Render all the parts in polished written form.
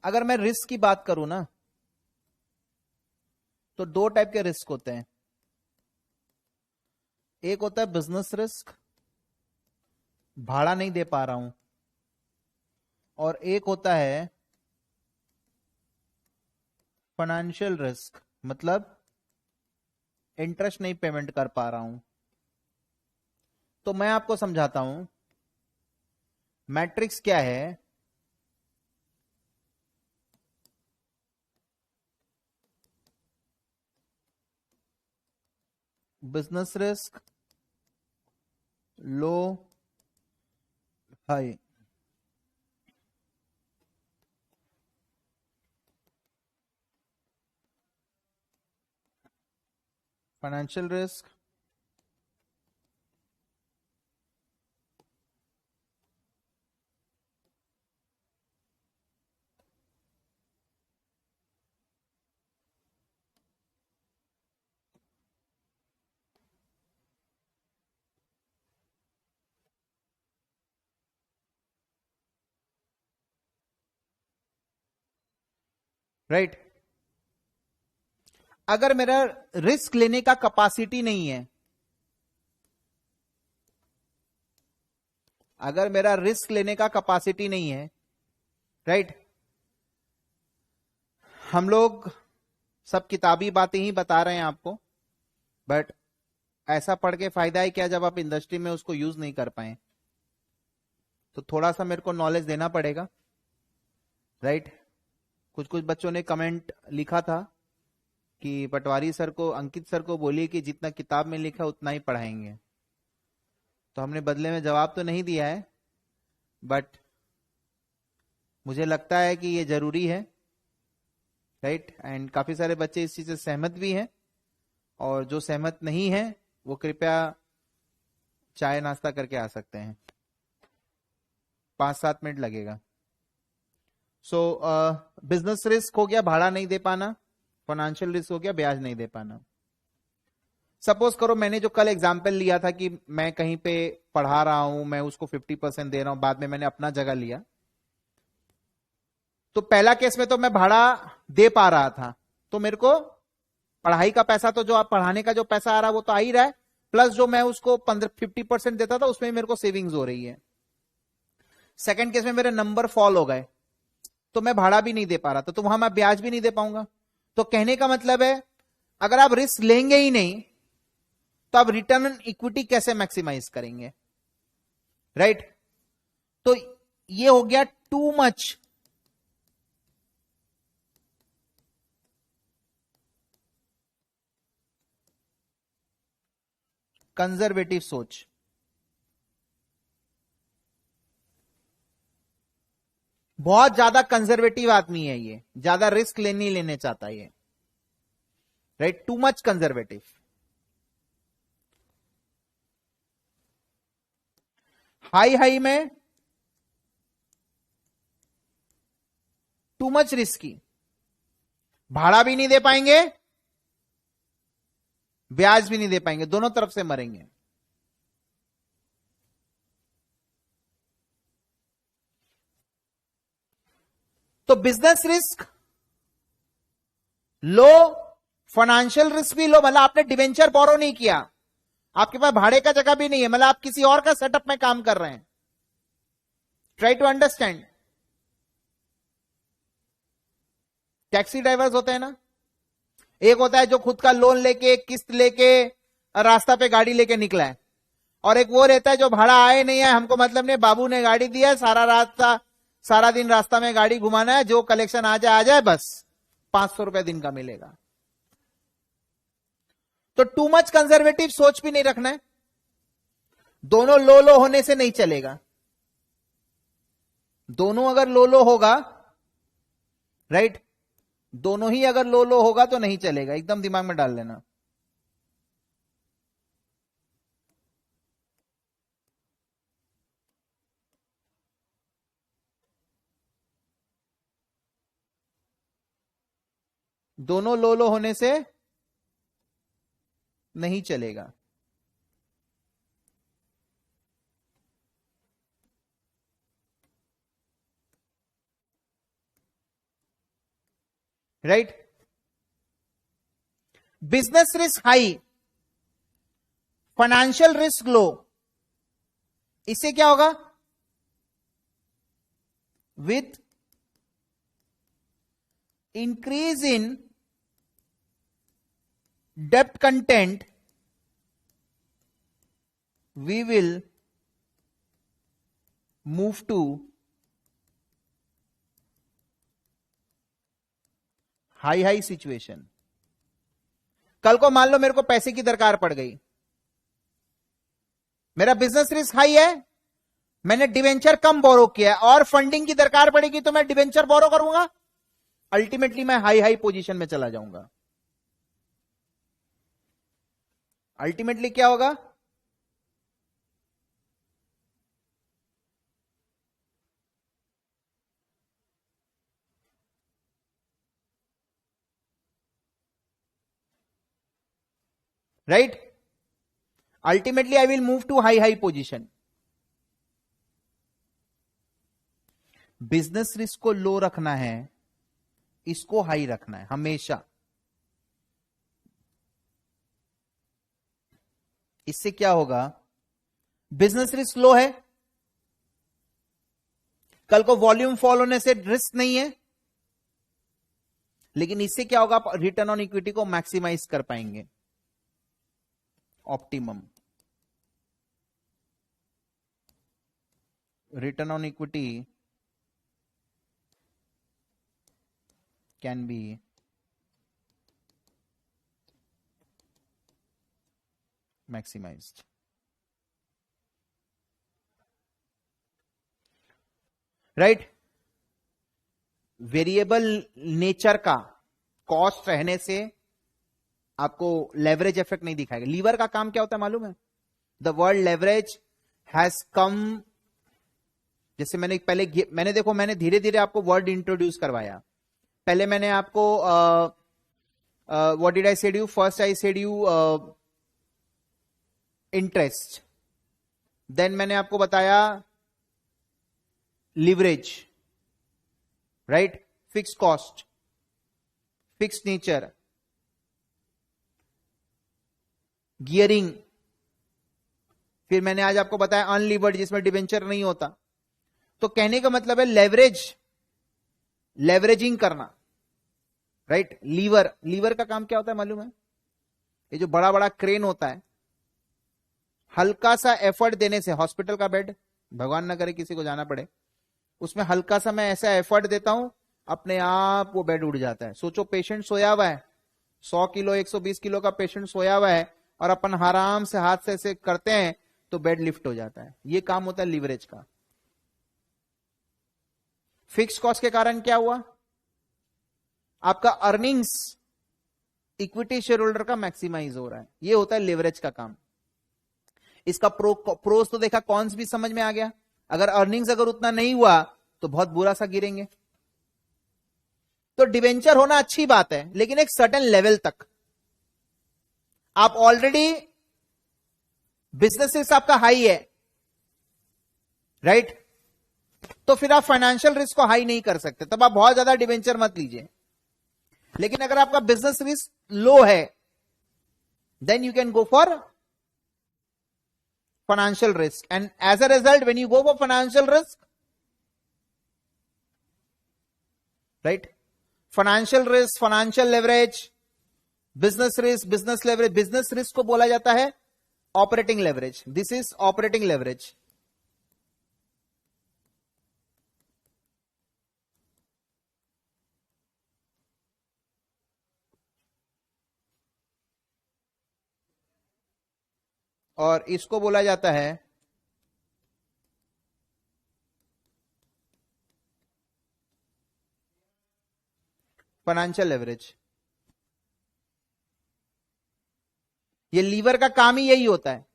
अगर मैं रिस्क की बात करूं ना, तो दो टाइप के रिस्क होते हैं। एक होता है बिजनेस रिस्क, भाड़ा नहीं दे पा रहा हूं, और एक होता है फाइनेंशियल रिस्क, मतलब इंटरेस्ट नहीं पेमेंट कर पा रहा हूं। तो मैं आपको समझाता हूं मैट्रिक्स क्या है। बिजनेस रिस्क, लो, हाई। Financial risk, right. अगर मेरा रिस्क लेने का कैपेसिटी नहीं है, अगर मेरा रिस्क लेने का कैपेसिटी नहीं है, राइट, हम लोग सब किताबी बातें ही बता रहे हैं आपको, बट ऐसा पढ़ के फायदा है क्या जब आप इंडस्ट्री में उसको यूज नहीं कर पाए। तो थोड़ा सा मेरे को नॉलेज देना पड़ेगा, राइट। कुछ कुछ बच्चों ने कमेंट लिखा था कि पटवारी सर को, अंकित सर को बोलिए कि जितना किताब में लिखा उतना ही पढ़ाएंगे। तो हमने बदले में जवाब तो नहीं दिया है, बट मुझे लगता है कि ये जरूरी है, राइट। एंड काफी सारे बच्चे इस चीज से सहमत भी हैं, और जो सहमत नहीं है वो कृपया चाय नाश्ता करके आ सकते हैं, 5-7 मिनट लगेगा। सो बिजनेस रिस्क हो गया भाड़ा नहीं दे पाना, फाइनेंशियल रिस्क हो गया ब्याज नहीं दे पाना। सपोज करो मैंने जो कल एग्जाम्पल लिया था कि मैं कहीं पे पढ़ा रहा हूं, मैं उसको 50% दे रहा हूं, बाद में मैंने अपना जगह लिया। तो पहला केस में तो मैं भाड़ा दे पा रहा था, तो मेरे को पढ़ाई का पैसा, तो जो आप पढ़ाने का जो पैसा आ रहा है वो तो आ ही रहा है, प्लस जो मैं उसको 50% देता था उसमें मेरे को सेविंग्स हो रही है। सेकंड केस में मेरे नंबर फॉल हो गए, तो मैं भाड़ा भी नहीं दे पा रहा था, तो वहां मैं ब्याज भी नहीं दे पाऊंगा। तो कहने का मतलब है, अगर आप रिस्क लेंगे ही नहीं तो आप रिटर्न ऑन इक्विटी कैसे मैक्सिमाइज करेंगे, राइट। तो ये हो गया टू मच कंजर्वेटिव सोच। बहुत ज्यादा कंजर्वेटिव आदमी है ये, ज्यादा रिस्क नहीं लेने चाहता ये, right, too much conservative. High high में टू मच रिस्की, भाड़ा भी नहीं दे पाएंगे, ब्याज भी नहीं दे पाएंगे, दोनों तरफ से मरेंगे। तो बिजनेस रिस्क लो, फाइनेंशियल रिस्क भी लो, मतलब आपने डिवेंचर बोरो नहीं किया, आपके पास भाड़े का जगह भी नहीं है, मतलब आप किसी और का सेटअप में काम कर रहे हैं। Try to understand. Taxi drivers होते हैं ना, एक होता है जो खुद का लोन लेके किस्त लेके रास्ता पे गाड़ी लेके निकला है, और एक वो रहता है जो भाड़ा आए नहीं है, हमको मतलब नहीं, बाबू ने गाड़ी दिया है, सारा रास्ता, सारा दिन रास्ता में गाड़ी घुमाना है, जो कलेक्शन आ जाए बस 500 रुपए दिन का मिलेगा। तो टू मच कंजर्वेटिव सोच भी नहीं रखना है, दोनों लो लो होने से नहीं चलेगा। दोनों अगर लो लो होगा, राइट, दोनों ही अगर लो लो होगा तो नहीं चलेगा, एकदम दिमाग में डाल लेना। दोनों लो लो होने से नहीं चलेगा। Right. Business risk high, financial risk low. इससे क्या होगा? With increase in depth content we will move to high situation. कल को मान लो मेरे को पैसे की दरकार पड़ गई, मेरा बिजनेस रिस्क हाई है, मैंने डिवेंचर कम बोरो किया है और फंडिंग की दरकार पड़ेगी तो मैं डिवेंचर बोरो करूंगा, अल्टीमेटली मैं हाई पोजीशन में चला जाऊंगा। अल्टीमेटली क्या होगा? Right. Ultimately I will move to high position. Business risk को लो रखना है, इसको हाई रखना है हमेशा। इससे क्या होगा? बिजनेस रिस्क लो है, कल को वॉल्यूम फॉल होने से रिस्क नहीं है, लेकिन इससे क्या होगा? आप रिटर्न ऑन इक्विटी को मैक्सिमाइज कर पाएंगे, optimum return on equity can be maximised. Right. Variable nature का कॉस्ट रहने से आपको लेवरेज इफेक्ट नहीं दिखाएगा। लीवर का काम क्या होता है मालूम है? The word leverage has come, जैसे मैंने धीरे धीरे आपको वर्ड इंट्रोड्यूस करवाया। पहले मैंने आपको what did I said you? First I said you interest, then मैंने आपको बताया leverage, right, fix cost, fix nature, gearing, फिर मैंने आज आपको बताया अनलीवर्ड जिसमें डिवेंचर नहीं होता। तो कहने का मतलब है लेवरेजिंग करना, राइट। लीवर का काम क्या होता है मालूम है? ये जो बड़ा बड़ा क्रेन होता है, हल्का सा एफर्ट देने से, हॉस्पिटल का बेड, भगवान ना करे किसी को जाना पड़े, उसमें हल्का सा मैं ऐसा एफर्ट देता हूं, अपने आप वो बेड उड़ जाता है। सोचो पेशेंट सोया हुआ है, 100 किलो 120 किलो का पेशेंट सोया हुआ है और अपन आराम से हाथ से ऐसे करते हैं तो बेड लिफ्ट हो जाता है। ये काम होता है लीवरेज का। फिक्स कॉस्ट के कारण क्या हुआ? आपका अर्निंग्स इक्विटी शेयर होल्डर का मैक्सिमाइज हो रहा है। ये होता है लीवरेज का काम। इसका प्रोस तो देखा, कॉन्स भी समझ में आ गया। अगर अर्निंग्स अगर उतना नहीं हुआ तो बहुत बुरा सा गिरेंगे। तो डिवेंचर होना अच्छी बात है, लेकिन एक सर्टेन लेवल तक। आप ऑलरेडी बिजनेस आपका हाई है, राइट, तो फिर आप फाइनेंशियल रिस्क को हाई नहीं कर सकते, तब आप बहुत ज्यादा डिवेंचर मत लीजिए। लेकिन अगर आपका बिजनेस रिस्क लो है, then you can go for financial risk, and as a result when you go for financial risk, right, financial risk, financial leverage, business risk, business leverage, business risk को बोला जाता है operating leverage. This is operating leverage. और इसको बोला जाता है financial leverage. ये लीवर का काम ही यही होता है,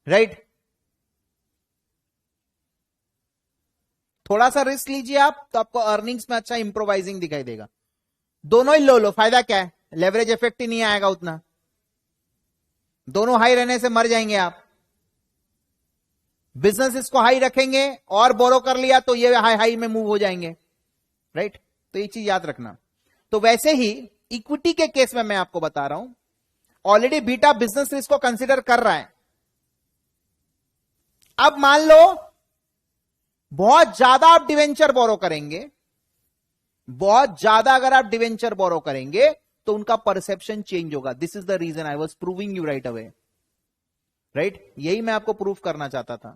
राइट। थोड़ा सा रिस्क लीजिए आप तो आपको अर्निंग्स में अच्छा इंप्रोवाइजिंग दिखाई देगा। दोनों ही लो, फायदा क्या है? लेवरेज इफेक्ट ही नहीं आएगा उतना। दोनों हाई रहने से मर जाएंगे आप। बिजनेस इसको हाई रखेंगे और बोरो कर लिया तो ये हाई हाई में मूव हो जाएंगे, राइट? तो ये चीज याद रखना। तो वैसे ही इक्विटी के केस में मैं आपको बता रहा हूं, ऑलरेडी बीटा बिजनेस रिस्क को कंसीडर कर रहा है। अब मान लो बहुत ज्यादा आप डिवेंचर बोरो करेंगे, बहुत ज्यादा अगर आप डिवेंचर बोरो करेंगे तो उनका परसेप्शन चेंज होगा। This is the reason I was proving you right away, right? यही मैं आपको प्रूव करना चाहता था।